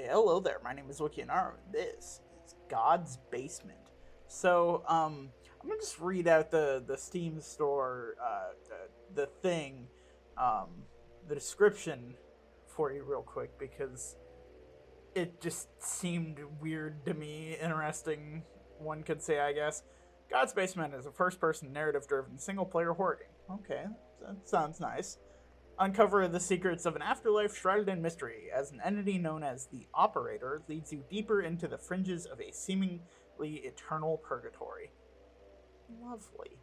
Hello there. My name is Wikianaru. This is God's Basement. So, I'm gonna just read out the Steam store, the thing, um, the description for you real quick because it just seemed weird to me. Interesting, one could say, I guess. God's Basement is a first-person, narrative-driven, single-player horror game. Okay, that sounds nice. Uncover the secrets of an afterlife shrouded in mystery as an entity known as the Operator leads you deeper into the fringes of a seemingly eternal purgatory. Lovely.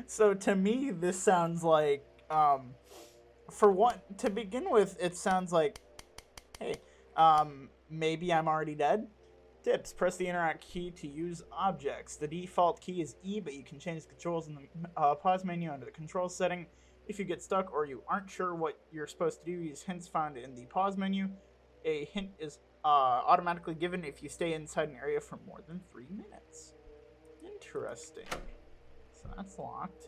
So to me, this sounds like, for one, to begin with, it sounds like, hey, maybe I'm already dead. Tips: press the interact key to use objects. The default key is E, but you can change the controls in the pause menu under the controls setting. If you get stuck or you aren't sure what you're supposed to do, use hints found in the pause menu. A hint is automatically given if you stay inside an area for more than 3 minutes. Interesting. So that's locked.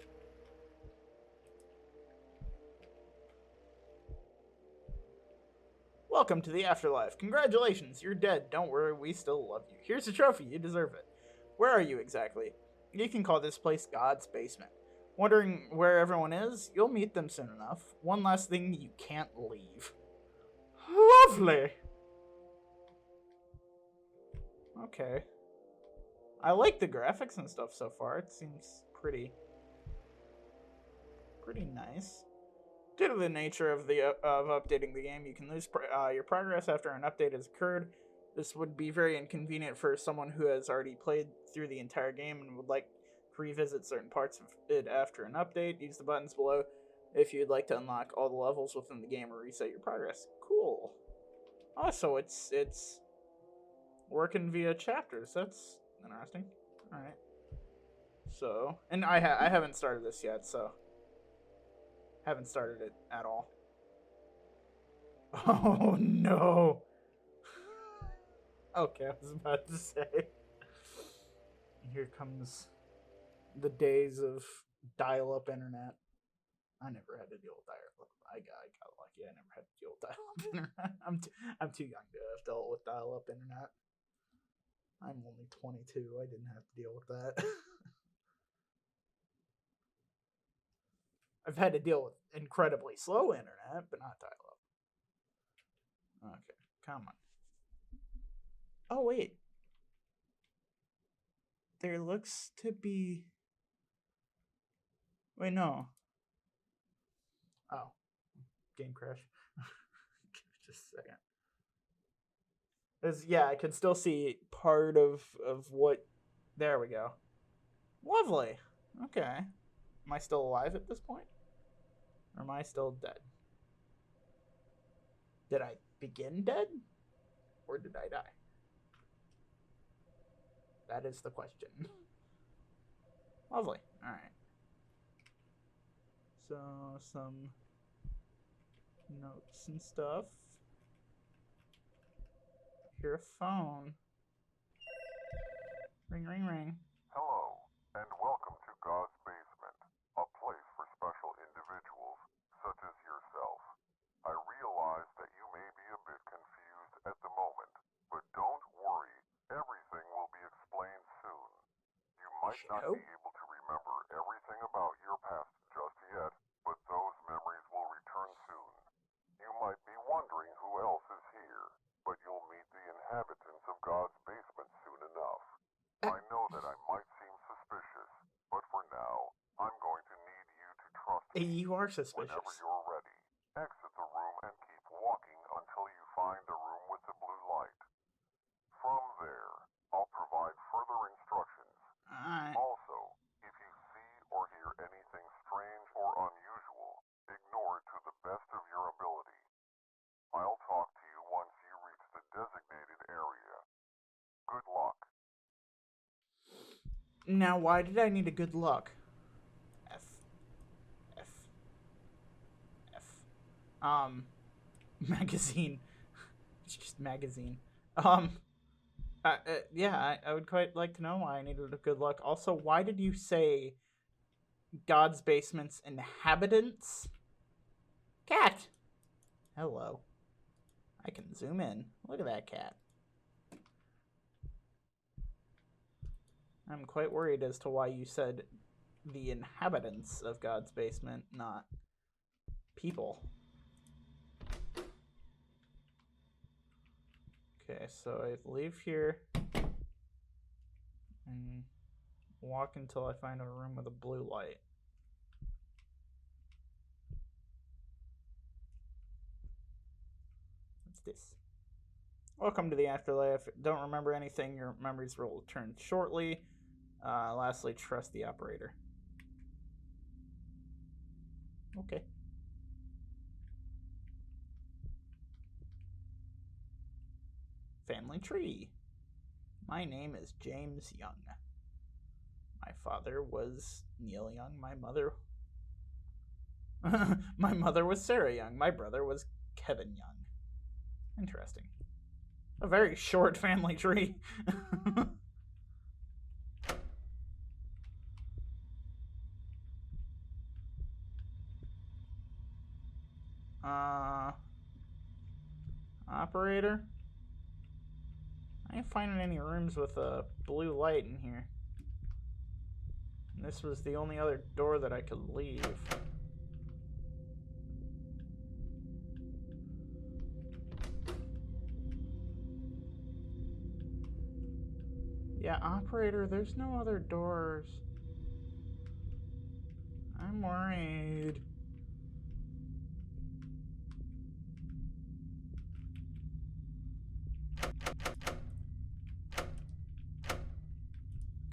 Welcome to the afterlife. Congratulations, you're dead. Don't worry, we still love you. Here's a trophy, you deserve it. Where are you exactly? You can call this place God's Basement. Wondering where everyone is? You'll meet them soon enough. One last thing, you can't leave. Lovely! Okay. I like the graphics and stuff so far. It seems pretty nice. Due to the nature of updating the game, you can lose your progress after an update has occurred. This would be very inconvenient for someone who has already played through the entire game and would like to revisit certain parts of it after an update. Use the buttons below if you'd like to unlock all the levels within the game or reset your progress. Cool. Also, it's working via chapters. That's interesting. All right. So, and I haven't started this yet, so haven't started it at all. Oh no. Okay, I was about to say. Here comes the days of dial-up internet. I never had to deal with dial-up. I got lucky. I never had to deal with dial-up internet. I'm too young to have dealt with dial-up internet. I'm only 22. I didn't have to deal with that. I've had to deal with incredibly slow internet, but not dial-up. Okay, come on. Oh, wait. There looks to be... Wait, no. Oh. Game crash. Just a second. Yeah, I can still see part of what... There we go. Lovely. Okay. Am I still alive at this point? Or am I still dead? Did I begin dead? Or did I die? That is the question. Lovely. Alright. So, some notes and stuff. Hear a phone. Ring, ring, ring. Hello, and welcome to God's Basement, a place for special individuals, such as yourself. I realize that you may be a bit confused at the moment, but don't worry, everything will be explained soon. You might not be able to remember everything about your past just yet, but those memories will return soon. You might be wondering who else is here, but you'll meet the inhabitants of God's basement soon enough. I know that I might seem suspicious, but for now, I'm going to need you to trust me. You are suspicious. Whenever you're ready, exit the room and keep walking until you find the room with the blue light. From there, I'll provide further instructions. Alright. Also, if you see or hear anything strange or unusual, ignore it to the best of your ability. I'll talk to you once you reach the designated area. Good luck. Now, why did I need a good luck? F. Magazine. It's just magazine. Yeah, I would quite like to know why I needed a good luck. Also, why did you say God's Basement's inhabitants? Cat! Hello. I can zoom in. Look at that cat. I'm quite worried as to why you said the inhabitants of God's basement, not people. Okay, so I leave here and walk until I find a room with a blue light. What's this? Welcome to the afterlife. Don't remember anything. Your memories will return shortly. Lastly, trust the operator. Okay. Family tree. My name is James Young. My father was Neil Young. My mother my mother was Sarah Young. My brother was Kevin Young. Interesting. A very short family tree. Operator? I ain't finding any rooms with a blue light in here. And this was the only other door that I could leave. Yeah, operator, there's no other doors. I'm worried.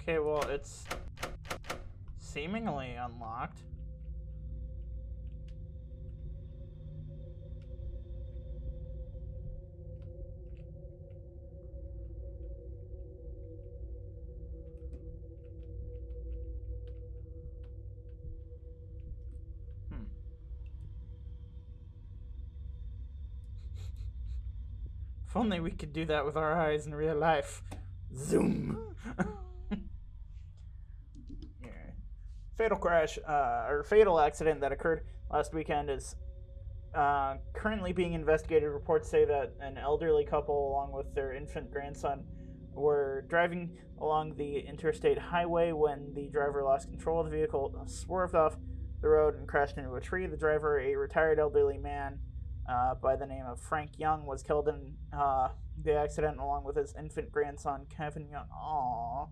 Okay, well, it's seemingly unlocked. If only we could do that with our eyes in real life. Zoom. Yeah. Fatal crash, or fatal accident that occurred last weekend is currently being investigated. Reports say that an elderly couple, along with their infant grandson, were driving along the interstate highway when the driver lost control of the vehicle, swerved off the road, and crashed into a tree. The driver, a retired elderly man by the name of Frank Young, was killed in the accident along with his infant grandson, Kevin Young. Aww.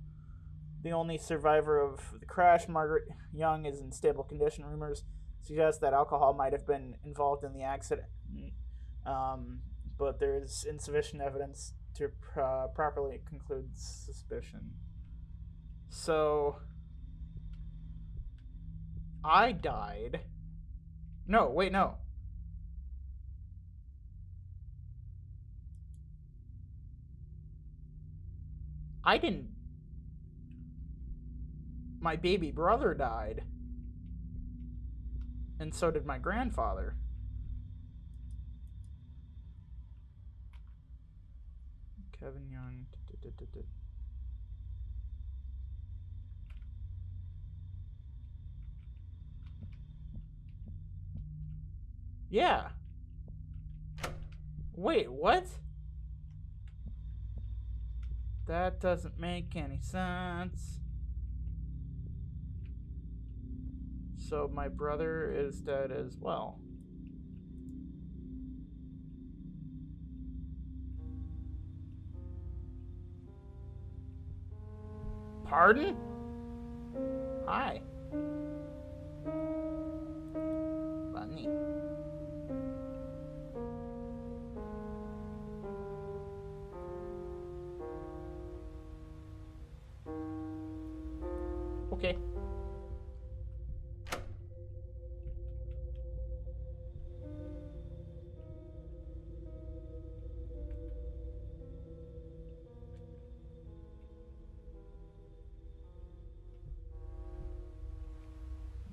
The only survivor of the crash, Margaret Young, is in stable condition. Rumors suggest that alcohol might have been involved in the accident, but there is insufficient evidence to properly conclude suspicion. So, I died. No, wait, no. I didn't. My baby brother died. And so did my grandfather. Kevin Young. Yeah. Wait, what? That doesn't make any sense. So my brother is dead as well. Pardon? Hi. Bunny. Okay.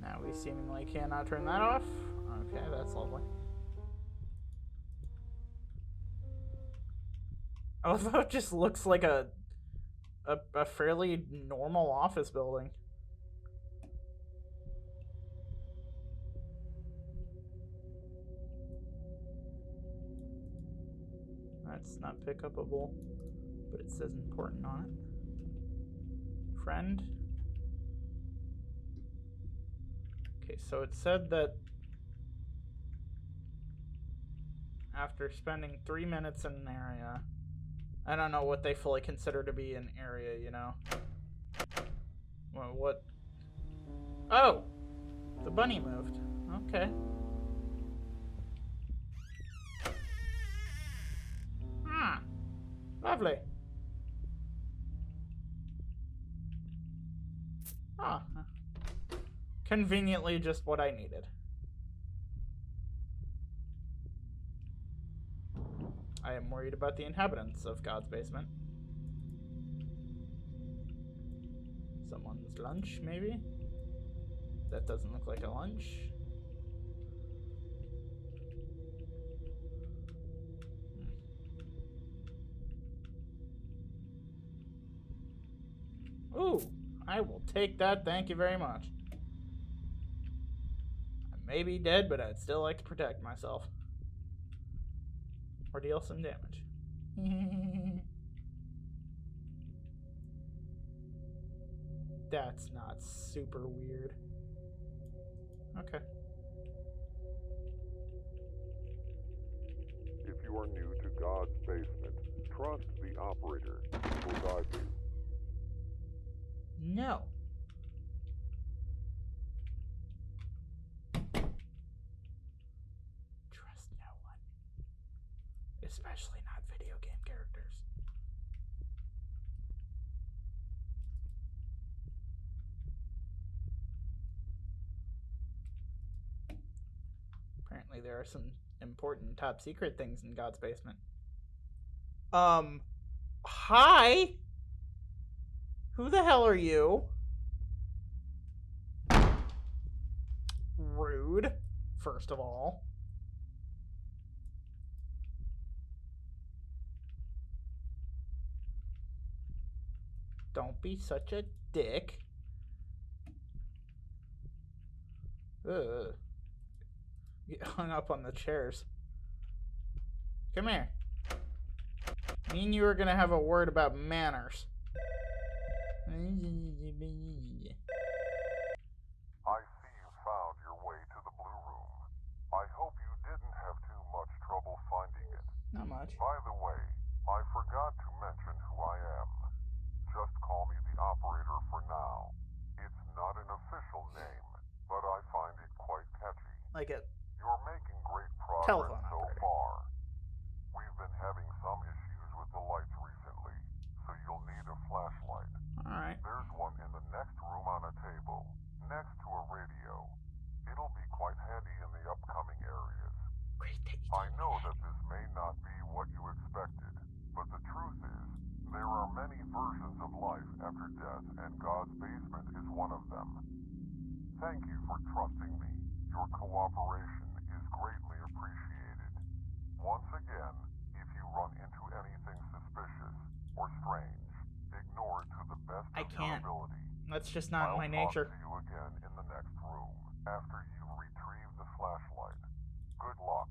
Now we seemingly cannot turn that off. Okay, that's lovely. Although it just looks like a fairly normal office building. That's not pickupable, but it says important on it. Friend. Okay, so it said that after spending 3 minutes in an area, I don't know what they fully consider to be an area, you know? Well, what? Oh! The bunny moved. Okay. Lovely. Ah. Conveniently just what I needed. I am worried about the inhabitants of God's basement. Someone's lunch, maybe? That doesn't look like a lunch. Ooh, I will take that, thank you very much. I may be dead, but I'd still like to protect myself. Or deal some damage. That's not super weird. Okay. If you are new to God's basement, trust the operator who will guide you. No. Trust no one. Especially not video game characters. Apparently there are some important top secret things in God's basement. Hi? Who the hell are you? Rude, first of all. Don't be such a dick. Ugh. Get hung up on the chairs. Come here. Me and you are gonna have a word about manners. I see you found your way to the Blue Room. I hope you didn't have too much trouble finding it. Not much. By the way, I forgot to mention who I am. Just call me the operator for now. It's not an official name, but I find it quite catchy. Like a You're making great progress telephone so operator. far. We've been having some issues with the lights recently, so you'll need a flashlight. Alright. There's one in the next room on a table, next to a radio. It'll be quite handy in the upcoming areas. I know that this may not be what you expected, but the truth is, there are many versions of life after death, and God's basement is one of them. Thank you for trusting me. Your cooperation is greatly appreciated. Once again, if you run into anything suspicious or strange, ignore it to the best I of your can't. ability. That's just not I'll my nature. talk to you again in the next room after you've retrieved the flashlight. Good luck.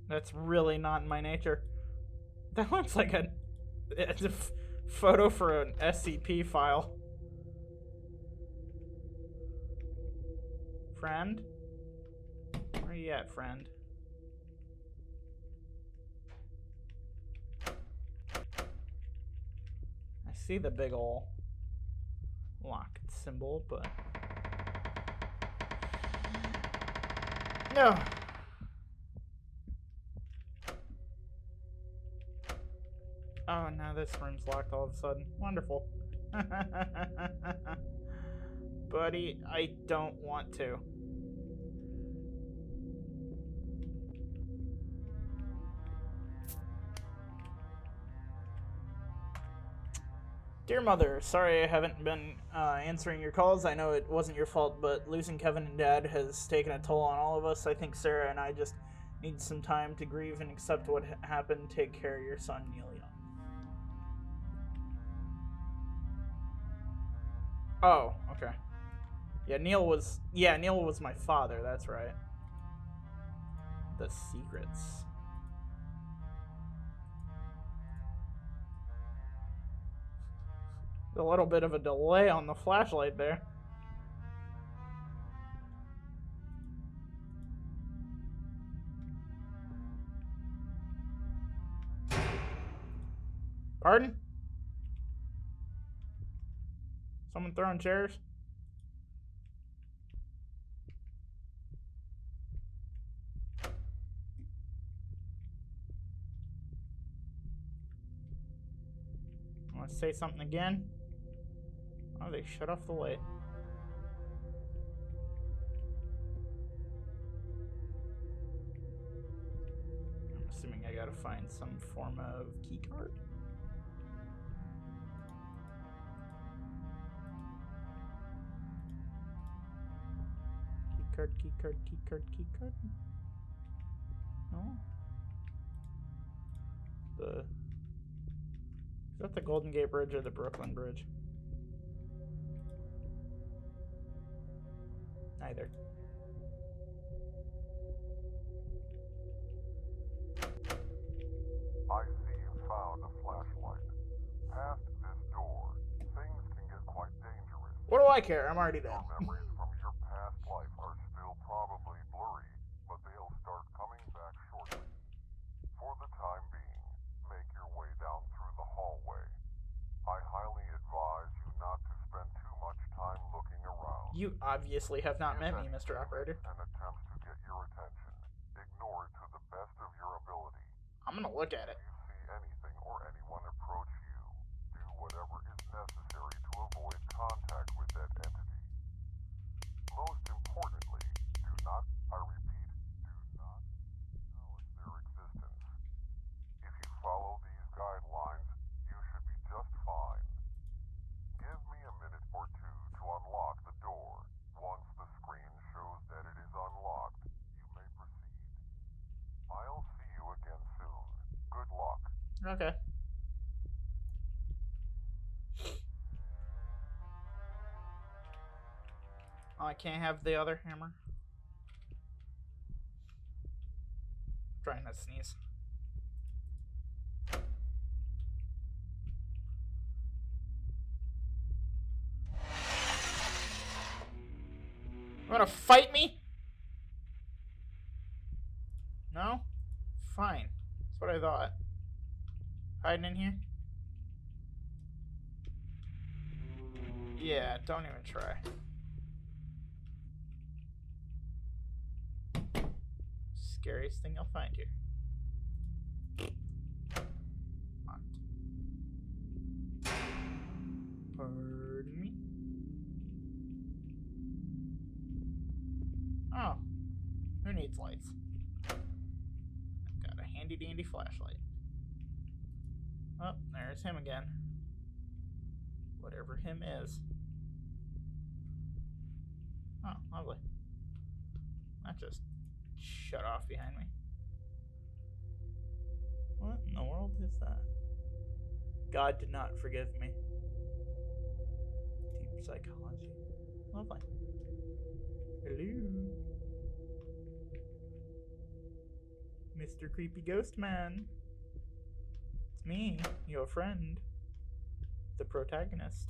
That's really not in my nature. That looks like it's a photo for an SCP file. Friend? Where you at, friend? I see the big ol' lock symbol, but... No! Oh, now this room's locked all of a sudden. Wonderful. Buddy, I don't want to. Dear Mother, sorry I haven't been answering your calls. I know it wasn't your fault, but losing Kevin and Dad has taken a toll on all of us. I think Sarah and I just need some time to grieve and accept what happened. Take care of your son, Neil Young. Oh, okay. Yeah, Neil was my father, that's right. The secrets. A little bit of a delay on the flashlight there. Pardon? Someone throwing chairs? Want to say something again? Oh, they shut off the light. I'm assuming I gotta find some form of key card. Key card. No? Is that the Golden Gate Bridge or the Brooklyn Bridge? Neither. I see you found a flashlight. Past this door, things can get quite dangerous. What do I care? I'm already dead. Your memories from your past life are still probably blurry, but they'll start coming back shortly. For the time being, make your way down through the hallway. I highly advise you not to spend too much time looking around. You obviously have not met me, Mr. Operator. And attempts to get your attention. Ignore it to the best of your ability. I'm gonna look at it. If you see anything or anyone approach you, do whatever is necessary to avoid contact with that entity. Most importantly, do not, I repeat, do not acknowledge their existence. If you follow these guidelines, you should be just fine. Give me a minute or two to unlock the door. Once the screen shows that it is unlocked, you may proceed. I'll see you again soon. Good luck. Okay. Oh, I can't have the other hammer. I'm trying not to sneeze. You wanna fight me? No? Fine. That's what I thought. Hiding in here? Yeah, don't even try. Scariest thing you'll find here. Locked. Pardon me? Oh. Who needs lights? I've got a handy dandy flashlight. Oh, there's him again. Whatever him is. Oh, lovely. That just shut off behind me. What in the world is that? God did not forgive me. Deep psychology. Lovely. Hello. Mr. Creepy Ghost Man. It's me, your friend. The protagonist.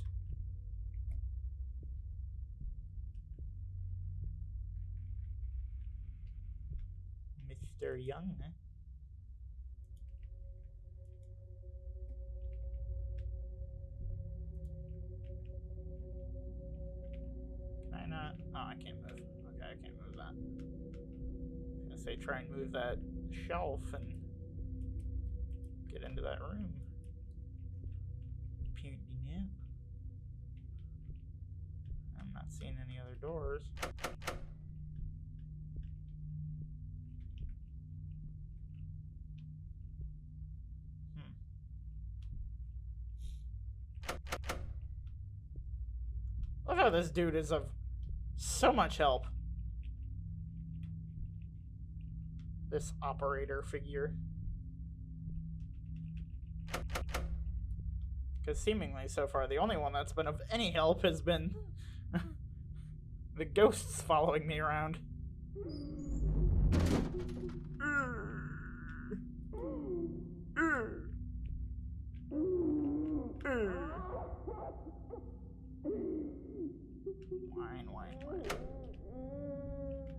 Mr. Young. Can I not? Oh, I can't move. Okay, I can't move that. I was gonna say try and move that shelf and get into that room. Apparently not. I'm not seeing any other doors. Love how this dude is of so much help. This operator figure. Because seemingly so far the only one that's been of any help has been the ghosts following me around.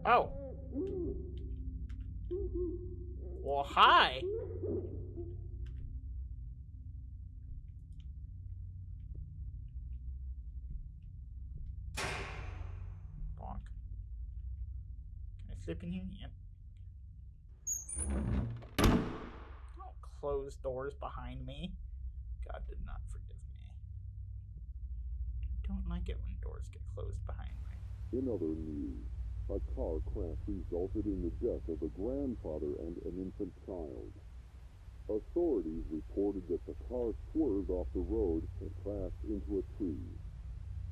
Oh. Well, hi. Bonk. Can I slip in here? Yep. Don't close doors behind me. God did not forgive me. I don't like it when doors get closed behind me. In other news, a car crash resulted in the death of a grandfather and an infant child. Authorities reported that the car swerved off the road and crashed into a tree.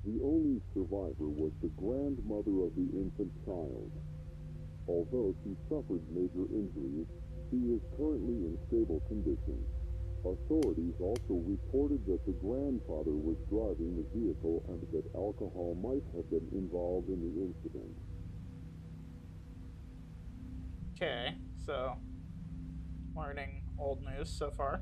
The only survivor was the grandmother of the infant child. Although she suffered major injuries, she is currently in stable condition. Authorities also reported that the grandfather was driving the vehicle and that alcohol might have been involved in the incident. Okay, so learning old news so far.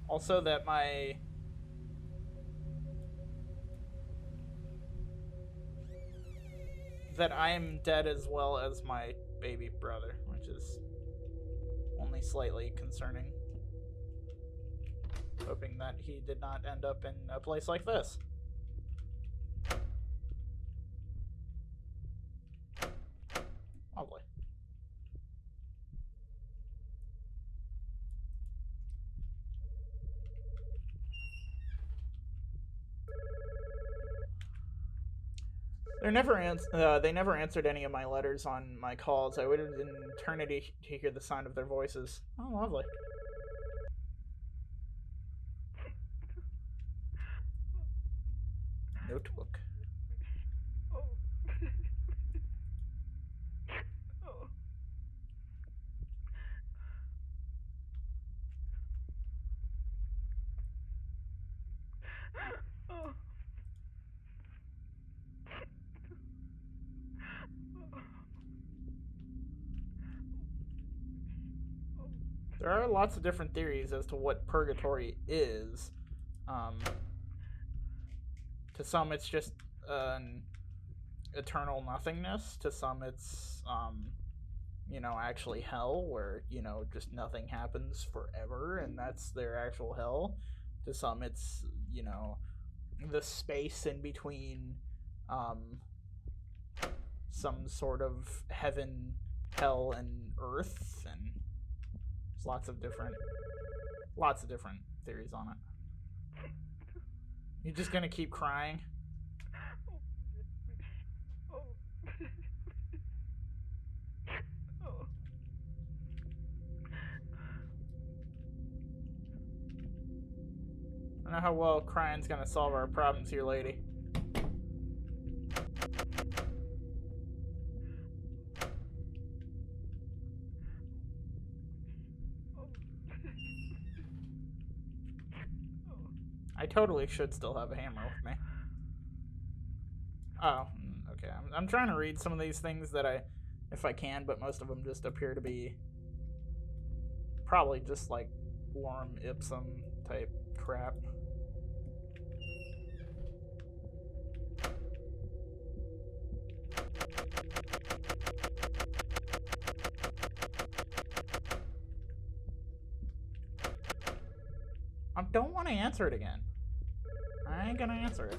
Also that I am dead as well as my baby brother, which is only slightly concerning. Hoping that he did not end up in a place like this. Lovely. They never answered any of my letters on my calls. I waited an eternity to hear the sound of their voices. Oh, lovely. Notebook. There are lots of different theories as to what purgatory is. To some, it's just an eternal nothingness. To some, it's actually hell, where just nothing happens forever, and that's their actual hell. To some, it's the space in between, some sort of heaven, hell, and earth, and there's lots of different theories on it. You're just gonna keep crying? I don't know how well crying's gonna solve our problems here, lady. I totally should still have a hammer with me. Oh, okay. I'm trying to read some of these things that if I can, but most of them just appear to be probably just like lorem ipsum type crap. I don't want to answer it again. I ain't gonna answer it.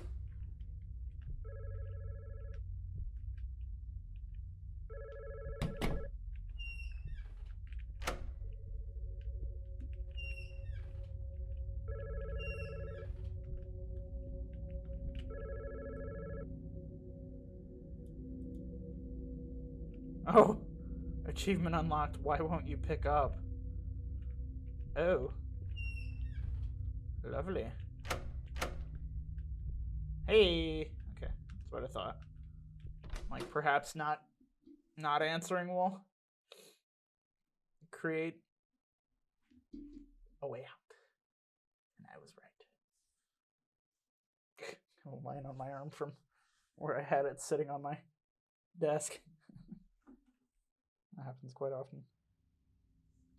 Oh, achievement unlocked. Why won't you pick up? Oh, lovely. Hey. Okay, that's what I thought. Like perhaps not answering will create a way out. And I was right. I'm lying on my arm from where I had it sitting on my desk. That happens quite often.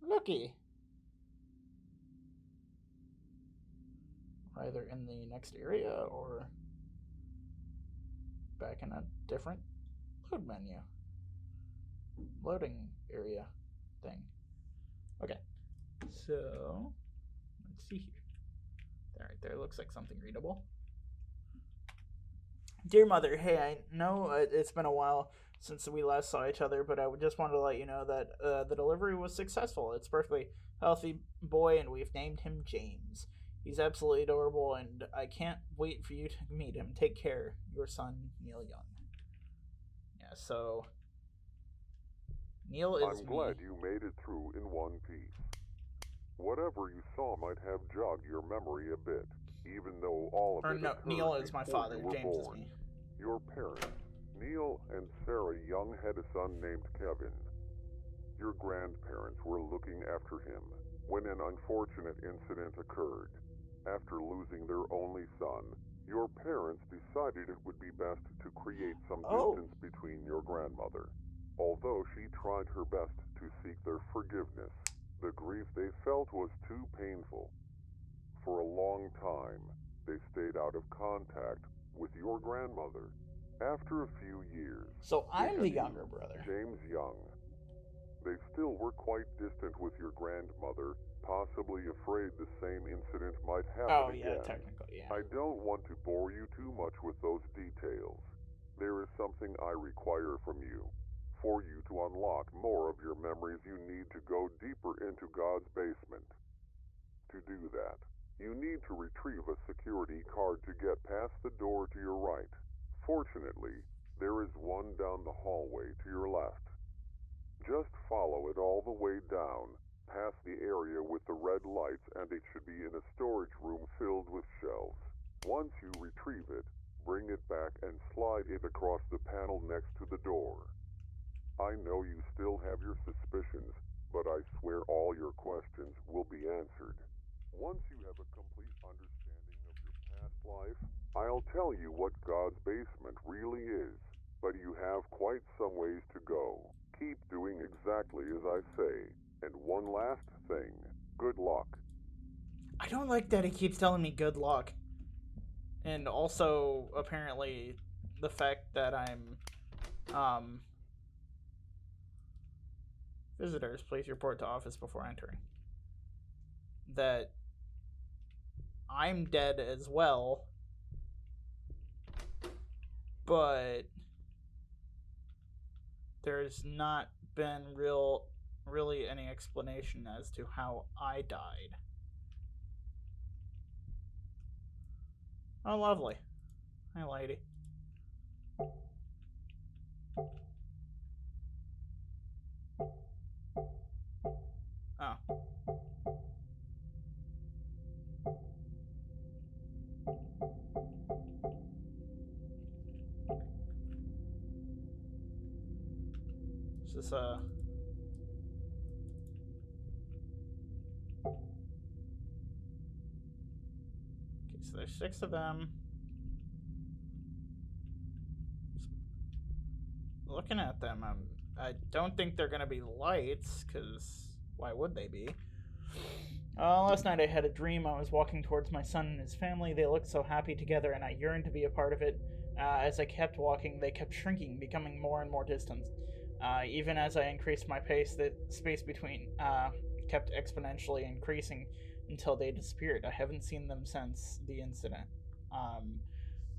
Looky. either in the next area or back in a different load menu. Loading area thing. Okay. So, let's see here. That right there looks like something readable. Dear Mother, hey, I know it's been a while since we last saw each other, but I just wanted to let you know that the delivery was successful. It's a perfectly healthy boy, and we've named him James. He's absolutely adorable, and I can't wait for you to meet him. Take care. Your son, Neil Young. Yeah, so Neil is I'm glad me. you made it through in one piece. Whatever you saw might have jogged your memory a bit, even though all of Or it no, Neil occurred is my before you father. were James is born. me. Your parents, Neil and Sarah Young, had a son named Kevin. Your grandparents were looking after him when an unfortunate incident occurred. After losing their only son, your parents decided it would be best to create some distance between your grandmother. Although she tried her best to seek their forgiveness, the grief they felt was too painful. For a long time, they stayed out of contact with your grandmother. After a few years, So they I'm had the you, younger brother. James Young. They still were quite distant with your grandmother, possibly afraid the same incident might happen Oh, yeah, again. technically, yeah. I don't want to bore you too much with those details. There is something I require from you. For you to unlock more of your memories, you need to go deeper into God's basement. To do that, you need to retrieve a security card to get past the door to your right. Fortunately, there is one down the hallway to your left. Just follow it all the way down, past the area with the red lights, and it should be in a storage room filled with shelves. Once you retrieve it, bring it back and slide it across the panel next to the door. I know you still have your suspicions, but I swear all your questions will be answered. Once you have a complete understanding of your past life, I'll tell you what God's basement really is, but you have quite some ways to go. Keep doing exactly as I say. And one last thing, good luck. I don't like that he keeps telling me good luck. And also, apparently, the fact that I'm, visitors, please report to office before entering. That I'm dead as well, but there's not been really any explanation as to how I died. Oh, lovely. Hi, lady. Oh. Is this okay, so there's 6 of them. Looking at them, I don't think they're gonna be lights, because why would they be? Last night I had a dream. I was walking towards my son and his family. They looked so happy together, and I yearned to be a part of it. As I kept walking, they kept shrinking, becoming more and more distant. Even as I increased my pace, the space between kept exponentially increasing until they disappeared. I haven't seen them since the incident.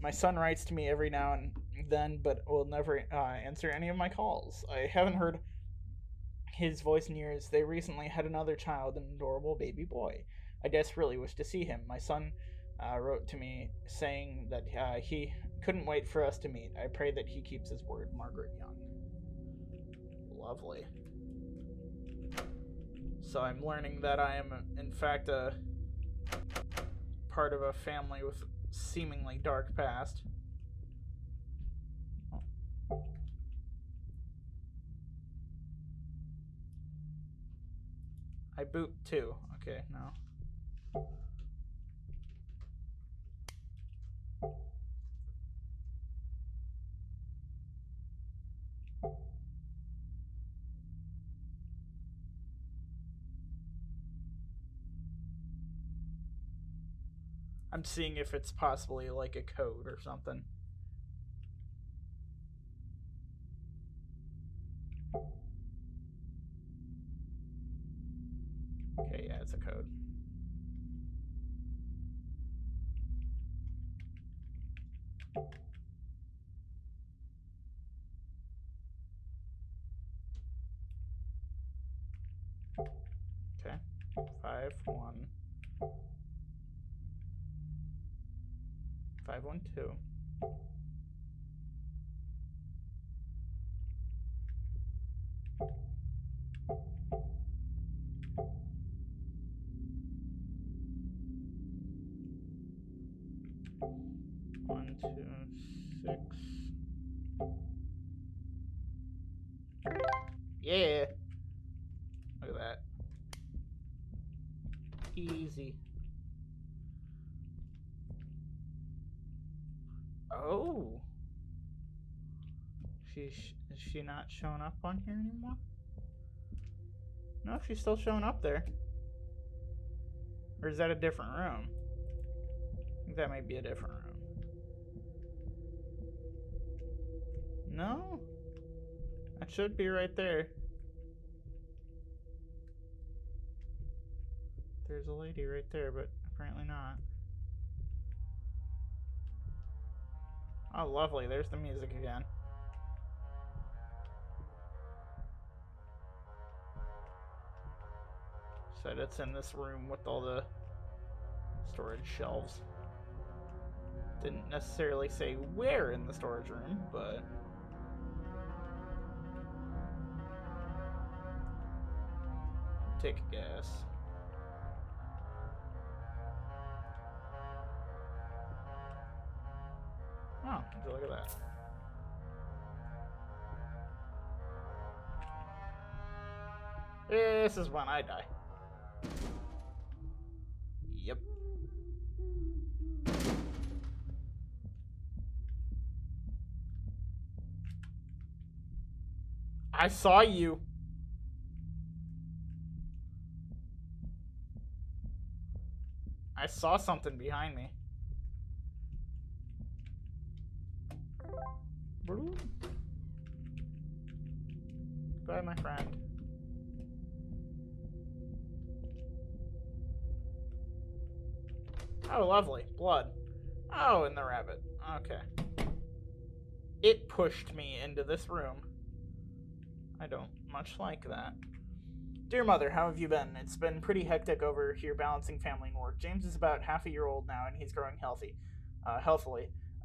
My son writes to me every now and then, but will never answer any of my calls. I haven't heard his voice in years. They recently had another child, an adorable baby boy. I desperately wish to see him. My son wrote to me saying that he couldn't wait for us to meet. I pray that he keeps his word. Margaret Young. Lovely. So I'm learning that I am, in fact, a part of a family with seemingly dark past. I boot too. Okay, no. I'm seeing if it's possibly like a code or something. Okay, yeah, it's a code. Okay. 5-1. 5-1-2. One, 2, 6. Yeah. Look at that. Easy. Oh. Is she not showing up on here anymore? No, she's still showing up there. Or is that a different room? I think that might be a different room. No? That should be right there. There's a lady right there, but apparently not. Oh, lovely. There's the music again. Said it's in this room with all the storage shelves. Didn't necessarily say where in the storage room, but... take a guess. Oh, would you look at that. This is when I die. Yep. I saw you. I saw something behind me. Goodbye, my friend. Oh, lovely. Blood. Oh, and the rabbit. Okay. It pushed me into this room. I don't much like that. Dear Mother, how have you been? It's been pretty hectic over here balancing family and work. James is about half a year old now, and he's growing healthily.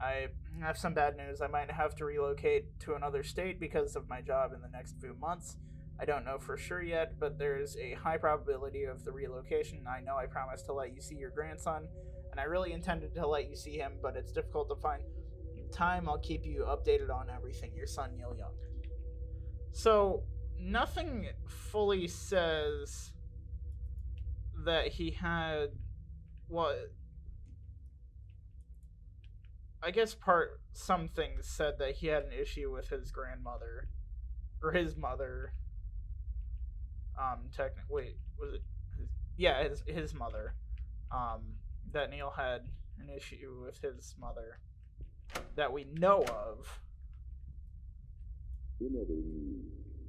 I have some bad news. I might have to relocate to another state because of my job in the next few months. I don't know for sure yet, but there's a high probability of the relocation. I know I promised to let you see your grandson, and I really intended to let you see him, but it's difficult to find time. I'll keep you updated on everything. Your son, Neil Young. So, nothing fully says that he had what... I guess some things said that he had an issue with his grandmother or his mother. Wait, was it his mother. That Neil had an issue with his mother that we know of. In other news,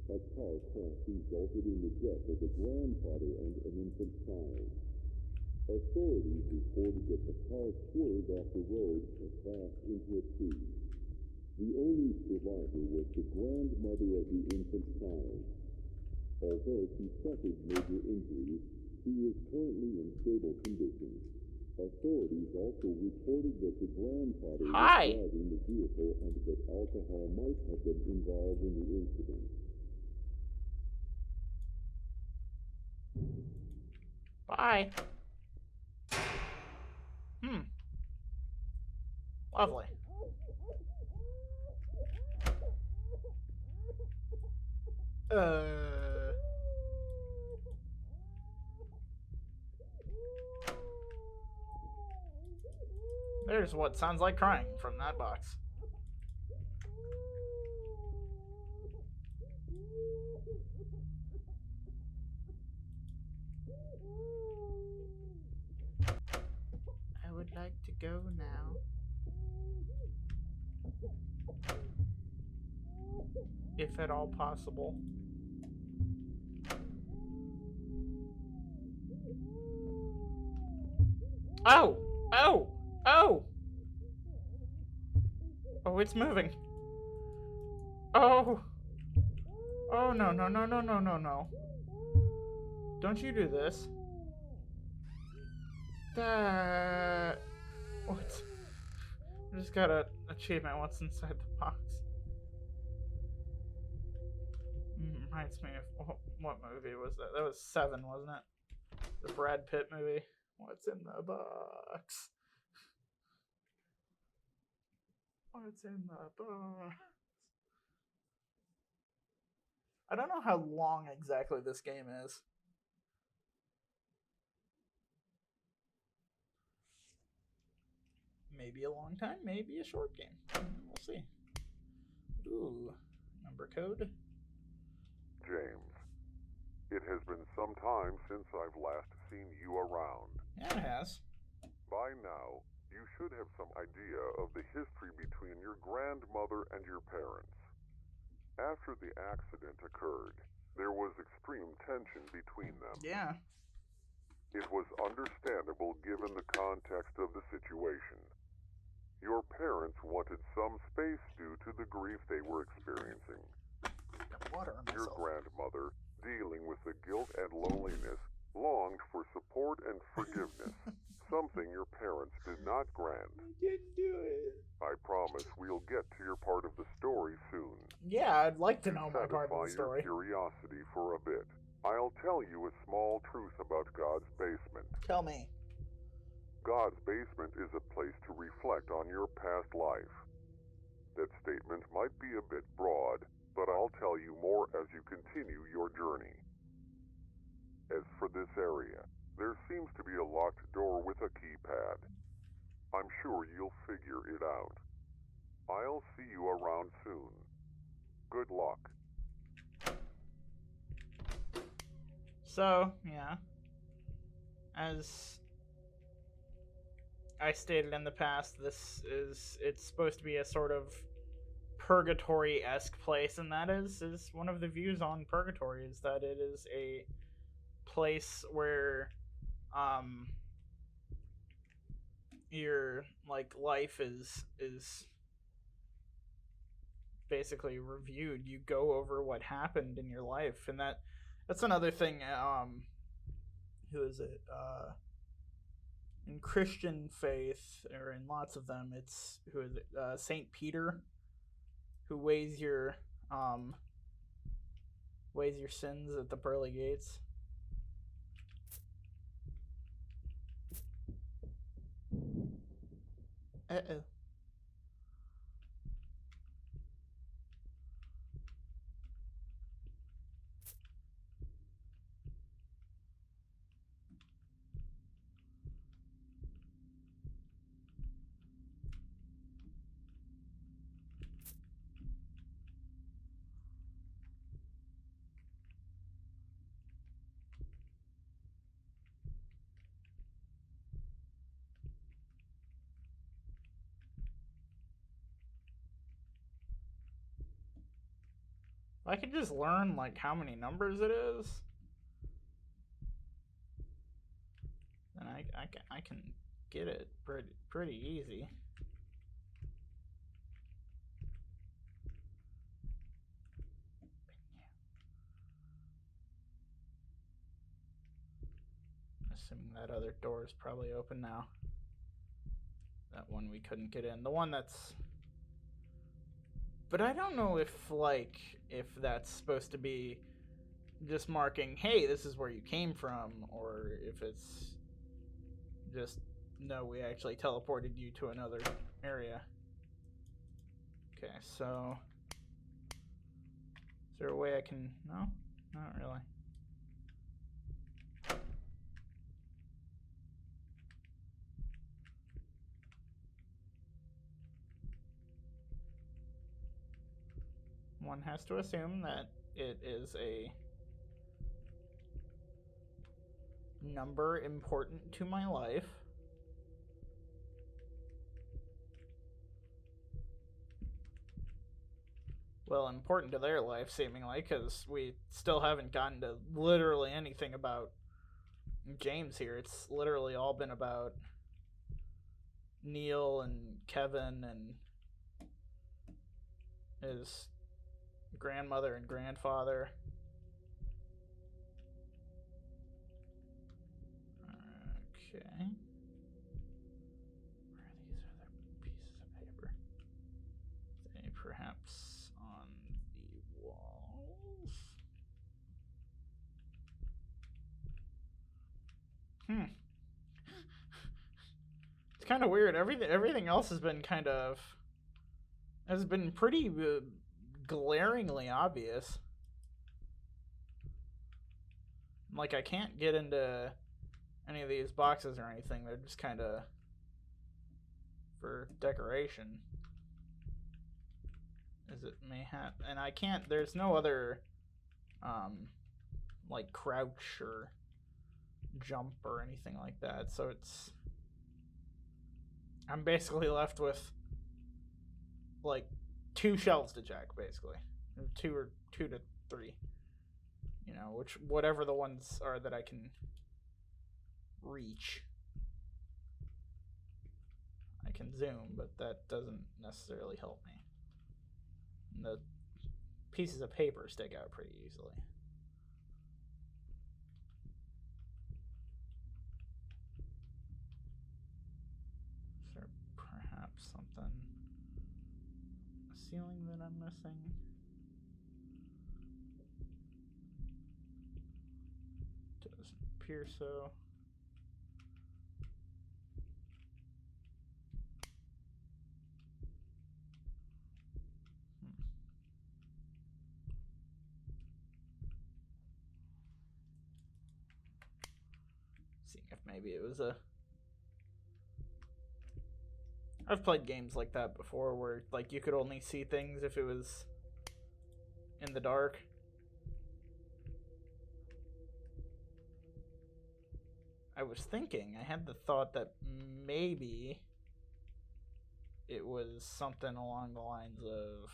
a car crash resulted in the death of a grandfather and an infant child. Authorities reported that the car swerved off the road and crashed into a tree. The only survivor was the grandmother of the infant child. Although she suffered major injuries, she is currently in stable condition. Authorities also reported that the grandfather was driving the vehicle and that alcohol might have been involved in the incident. Bye. Lovely. There's what sounds like crying from that box. I would like go now. If at all possible. Oh! Oh! Oh! Oh, it's moving. Oh! Oh, no, no, no, no, no, no, no. Don't you do this. That... What? I just got a achievement. What's inside the box? Reminds me of... What movie was that? That was Seven, wasn't it? The Brad Pitt movie. What's in the box? What's in the box? I don't know how long exactly this game is. Maybe a long time, maybe a short game. We'll see. Ooh, number code. James, it has been some time since I've last seen you around. Yeah, it has. By now, you should have some idea of the history between your grandmother and your parents. After the accident occurred, there was extreme tension between them. Yeah. It was understandable given the context of the situation. Your parents wanted some space due to the grief they were experiencing. Got water on Your myself. grandmother, dealing with the guilt and loneliness, longed for support and forgiveness, something your parents did not grant. I didn't do it. I promise we'll get to your part of the story soon. Yeah, I'd like to know my part of the Satisfy story. your curiosity for a bit. I'll tell you a small truth about God's basement. Tell me. God's basement is a place to reflect on your past life. That statement might be a bit broad, but I'll tell you more as you continue your journey. As for this area, there seems to be a locked door with a keypad. I'm sure you'll figure it out. I'll see you around soon. Good luck. So, yeah. As I stated in the past, it's supposed to be a sort of purgatory-esque place, and that is one of the views on purgatory, is that it is a place where your life is basically reviewed. You go over what happened in your life, and that's another thing. Who is it? In Christian faith, or in lots of them, it's who is it? Saint Peter, who weighs your sins at the pearly gates. Uh-oh. I could just learn how many numbers it is, then I can get it pretty easy. Assuming that other door is probably open now. That one we couldn't get in. The one that's... But I don't know if that's supposed to be just marking, hey, this is where you came from, or if it's just, no, we actually teleported you to another area. Okay, so... Is there a way I can... No? Not really. One has to assume that it is a number important to my life. well, important to their life, seemingly, because we still haven't gotten to literally anything about James here. It's literally all been about Neil and Kevin and his grandmother and grandfather. Okay. Where are these other pieces of paper? They perhaps on the walls? It's kind of weird. Everything else has been pretty glaringly obvious. Like, I can't get into any of these boxes or anything. They're just kind of for decoration. Is it mayhap? And I can't. There's no other, like crouch or jump or anything like that. So I'm basically left with like 2 shelves to check, basically, 2 to 3. You know, whatever the ones are that I can reach. I can zoom, but that doesn't necessarily help me. And the pieces of paper stick out pretty easily. Is there perhaps something, a ceiling that I'm missing? Doesn't appear so. Seeing if maybe it was I've played games like that before where like you could only see things if it was in the dark. I was thinking, I had the thought that maybe it was something along the lines of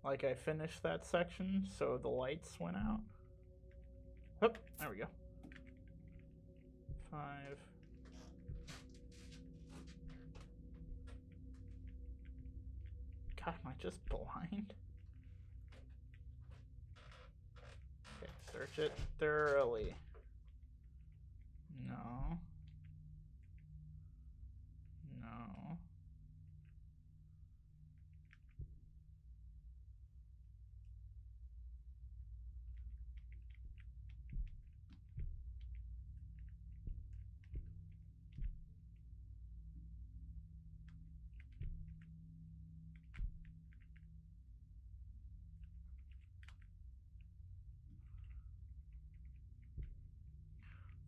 like I finished that section, so the lights went out. Oh, there we go. 5. God, am I just blind? Okay, search it thoroughly. No. No.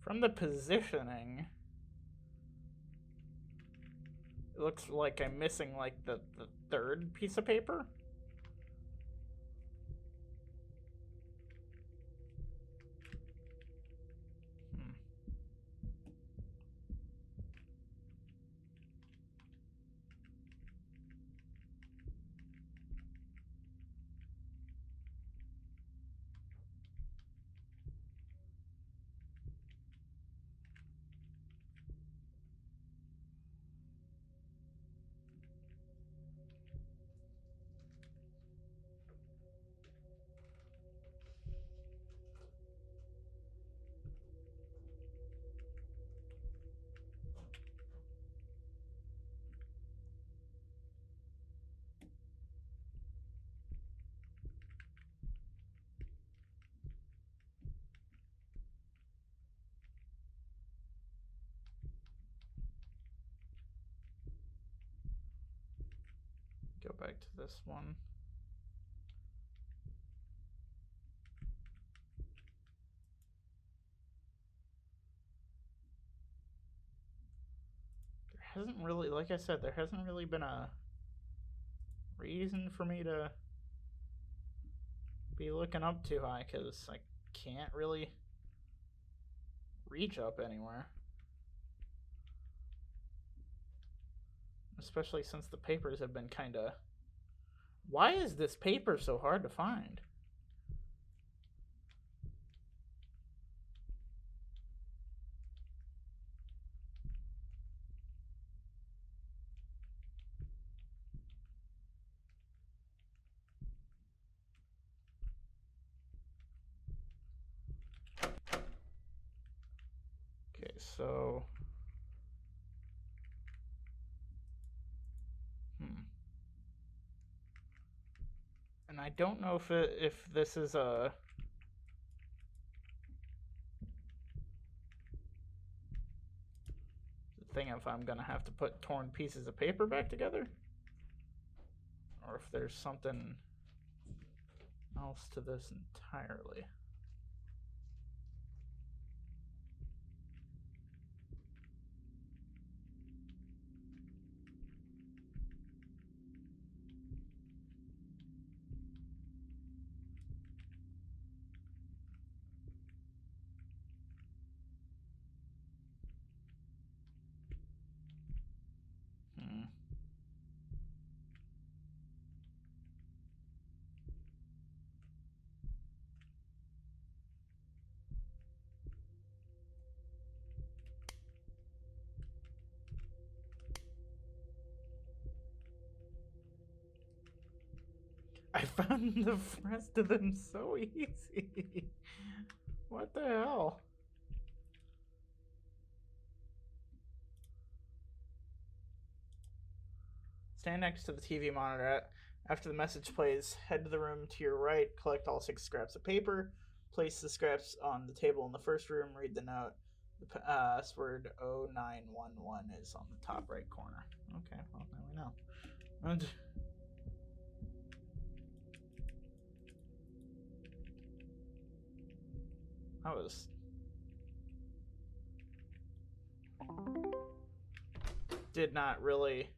From the positioning, it looks like I'm missing like the 3rd piece of paper. Go back to this one. There hasn't really, like I said, there hasn't really been a reason for me to be looking up too high because I can't really reach up anywhere. Especially since the papers have been kind of... Why is this paper so hard to find? Okay, so... And I don't know if this is a... thing if I'm gonna have to put torn pieces of paper back together, or if there's something else to this entirely. I found the rest of them so easy. What the hell? Stand next to the TV monitor. After the message plays, head to the room to your right, collect all 6 scraps of paper, place the scraps on the table in the first room, read the note. The password 0911 is on the top right corner. Okay, well, now we know. And I was... did not really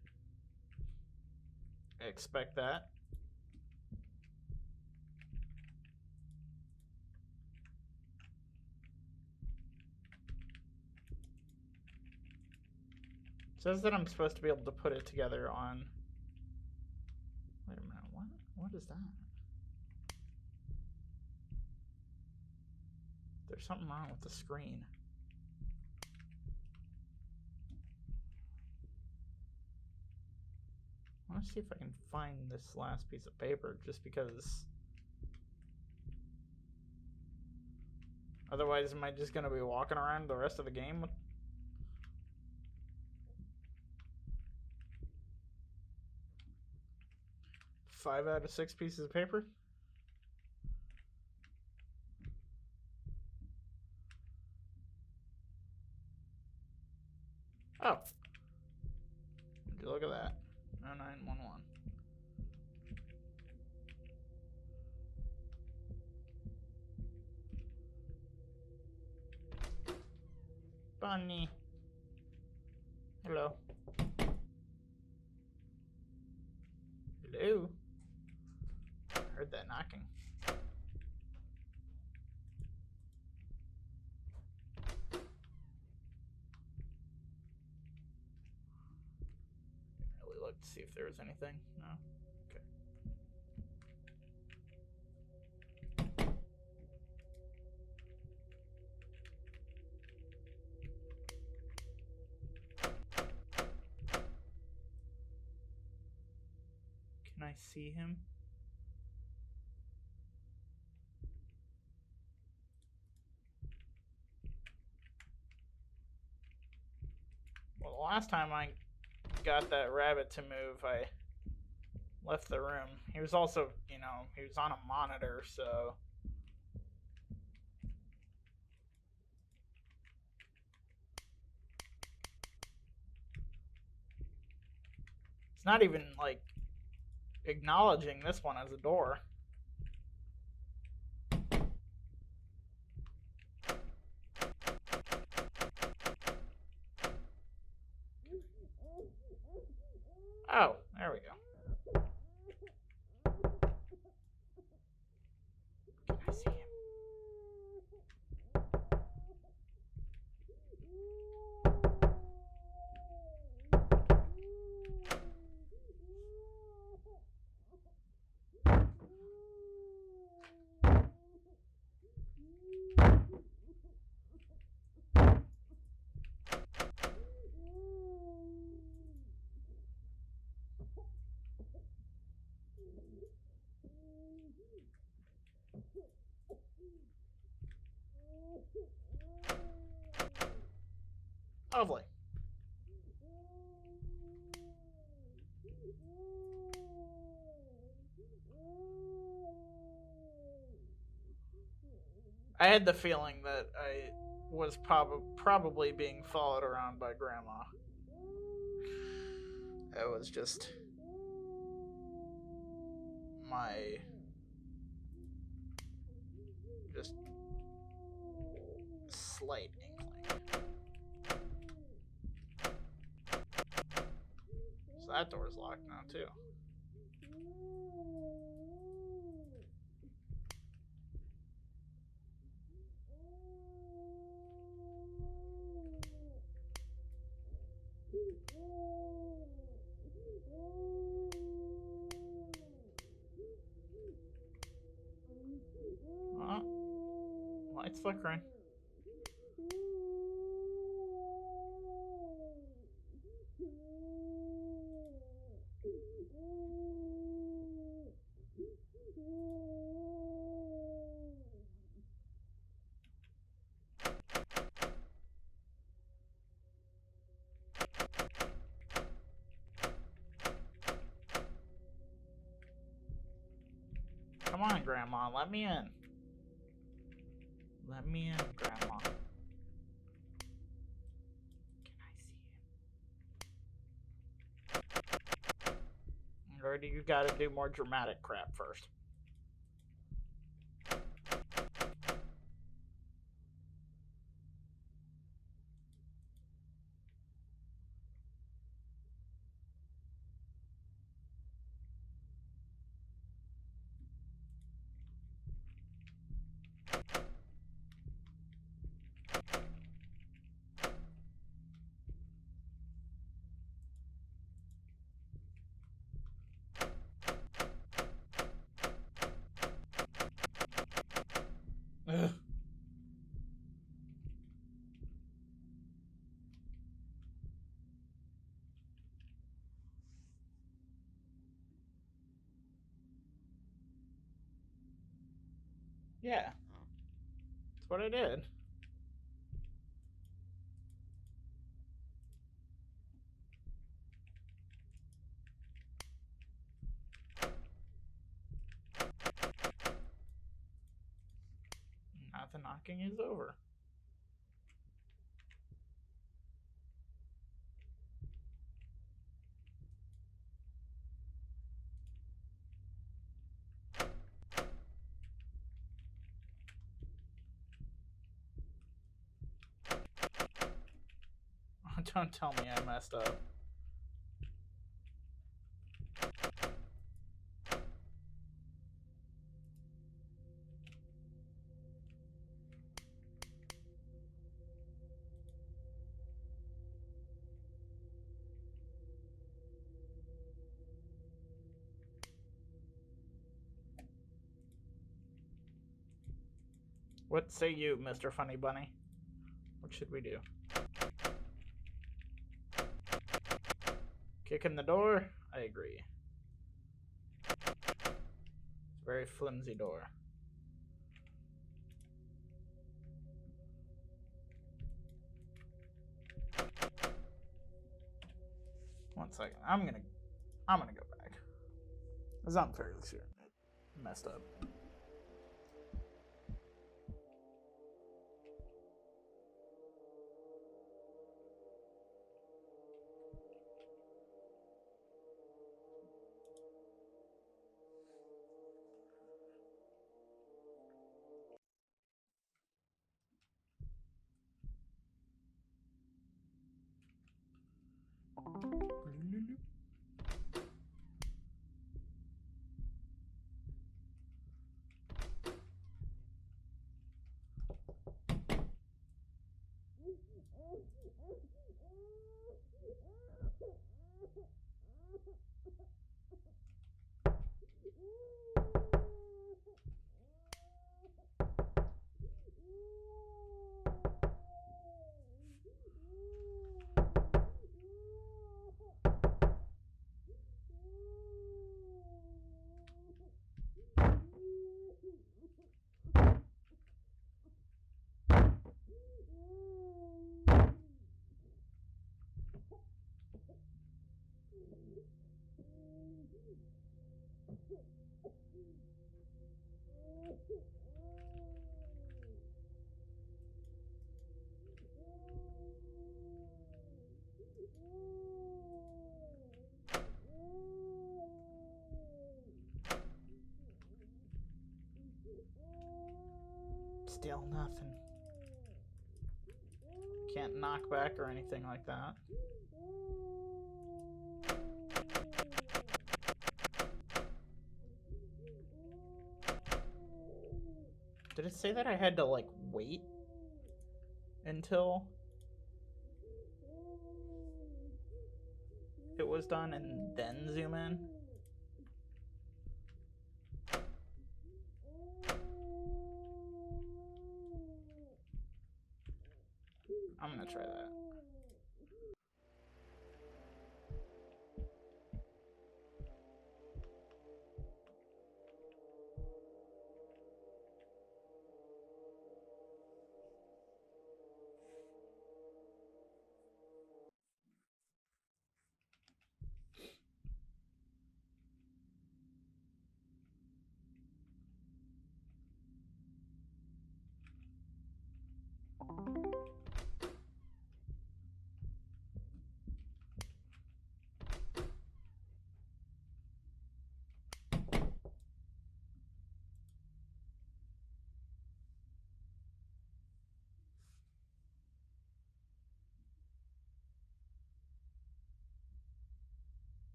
expect that. It says that I'm supposed to be able to put it together on... Wait a minute, what? What is that? There's something wrong with the screen. I want to see if I can find this last piece of paper, just because... Otherwise, am I just going to be walking around the rest of the game with... 5 out of 6 pieces of paper? Oh. Would you look at that? 0911. Bunny. Hello. Hello. Heard that knocking. Didn't really look to see if there was anything. No. Okay. Can I see him? Well, the last time I got that rabbit to move, I left the room. He was also, you know, he was on a monitor, so... It's not even, like, acknowledging this one as a door. Oh, there we go. Lovely. I had the feeling that I was probably being followed around by Grandma. It was just my slight inkling. So that door's locked now too. Light's flickering. Come on, Grandma, let me in. Let me in, Grandma. Can I see you? Or do you gotta do more dramatic crap first? Ugh. Yeah. That's what I did. Now the knocking is over. Don't tell me I messed up. What say you, Mr. Funny Bunny? What should we do? Kick in the door? I agree. It's a very flimsy door. One second. I'm gonna go back. Because I'm fairly certain it messed up. Still nothing. Can't knock back or anything like that. Did it say that I had to, like, wait until it was done and then zoom in? I'm gonna try that.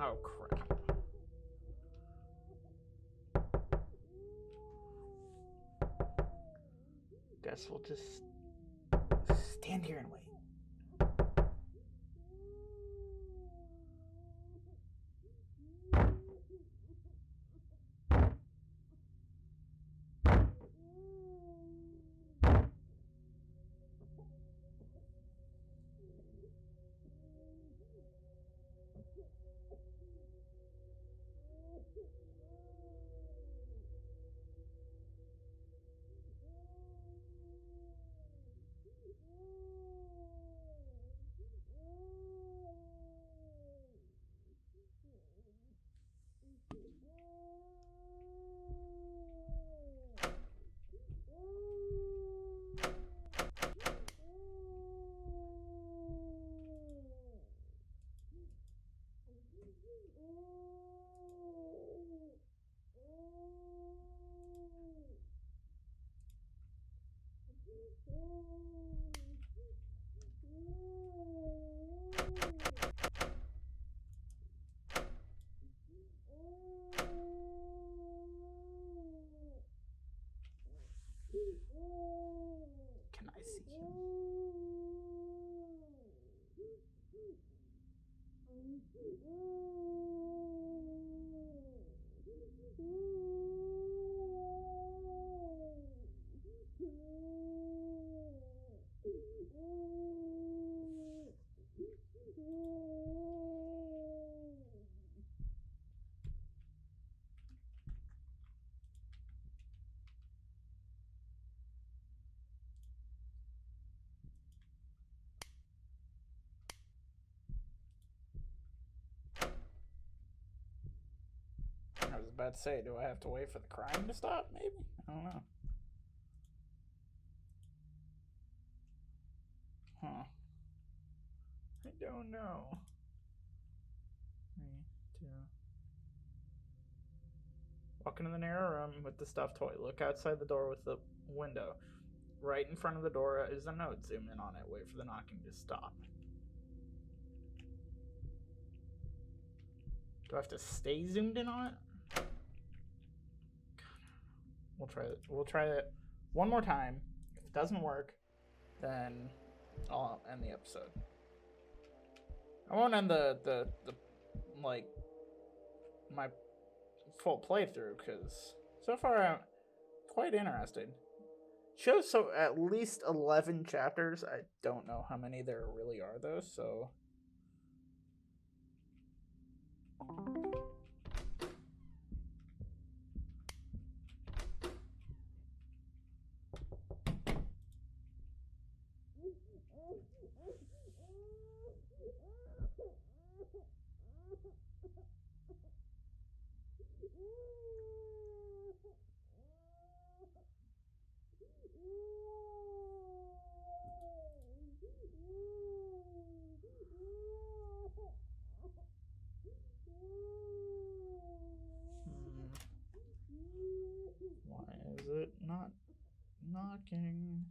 Oh, crap. Guess we'll just stand here and wait. Can I see him? I was about to say, do I have to wait for the crime to stop? Maybe? I don't know. Huh. I don't know. 3, 2. Walk into the narrow room with the stuffed toy. Look outside the door with the window. Right in front of the door is a note. Zoom in on it. Wait for the knocking to stop. Do I have to stay zoomed in on it? We'll try it. We'll try it one more time. If it doesn't work, then I'll end the episode. I won't end the like my full playthrough because so far I'm quite interested. Shows so at least 11 chapters. I don't know how many there really are though, so why is it not knocking?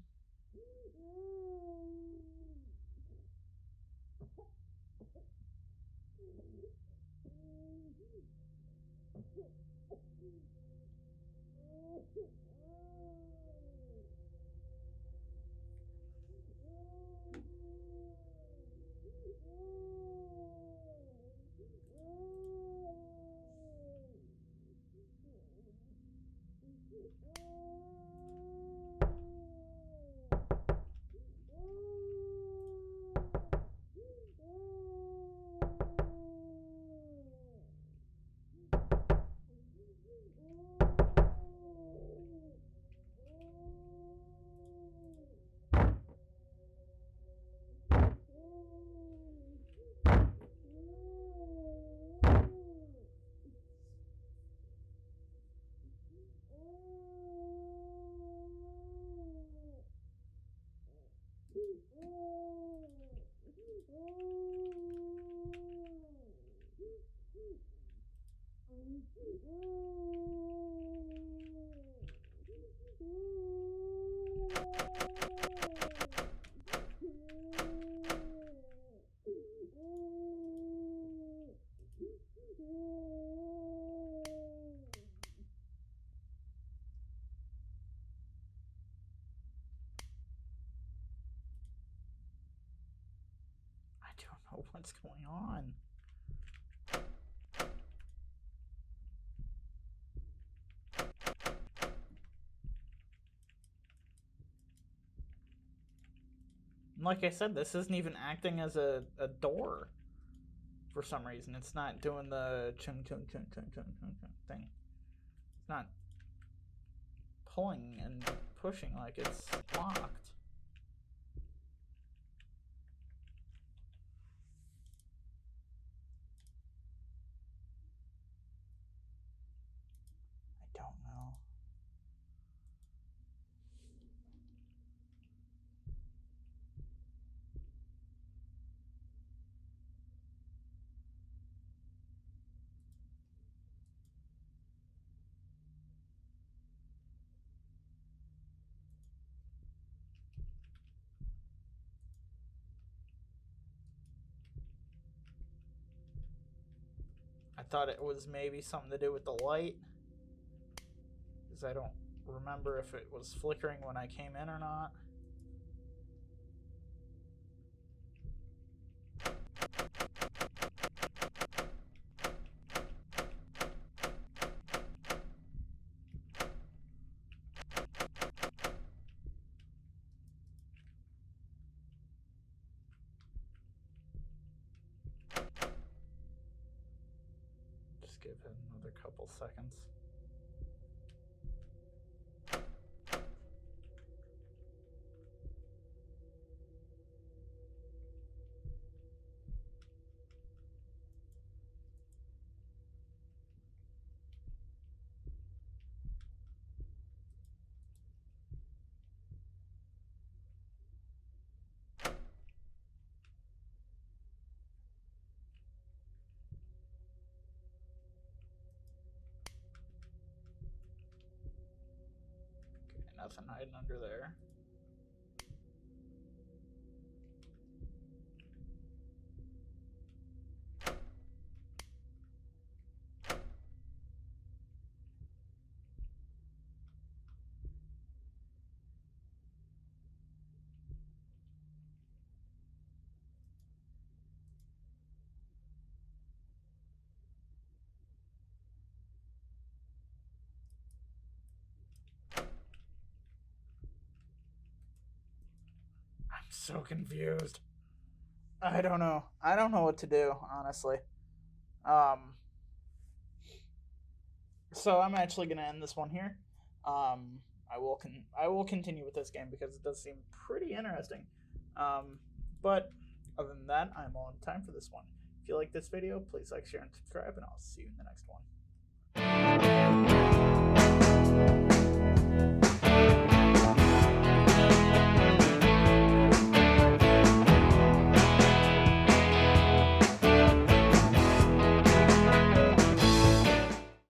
I don't know what's going on. Like I said, this isn't even acting as a door for some reason. It's not doing the chung chung chung chung chung chung chung thing. It's not pulling and pushing like it's locked. I don't know. I thought it was maybe something to do with the light, because I don't remember if it was flickering when I came in or not. Just give it another couple seconds. Okay, nothing hiding under there. so confused. I don't know. I don't know what to do, honestly. So I'm actually gonna end this one here. I will continue with this game because it does seem pretty interesting. But other than that, I'm all in time for this one. If you like this video, please like, share, and subscribe, and I'll see you in the next one.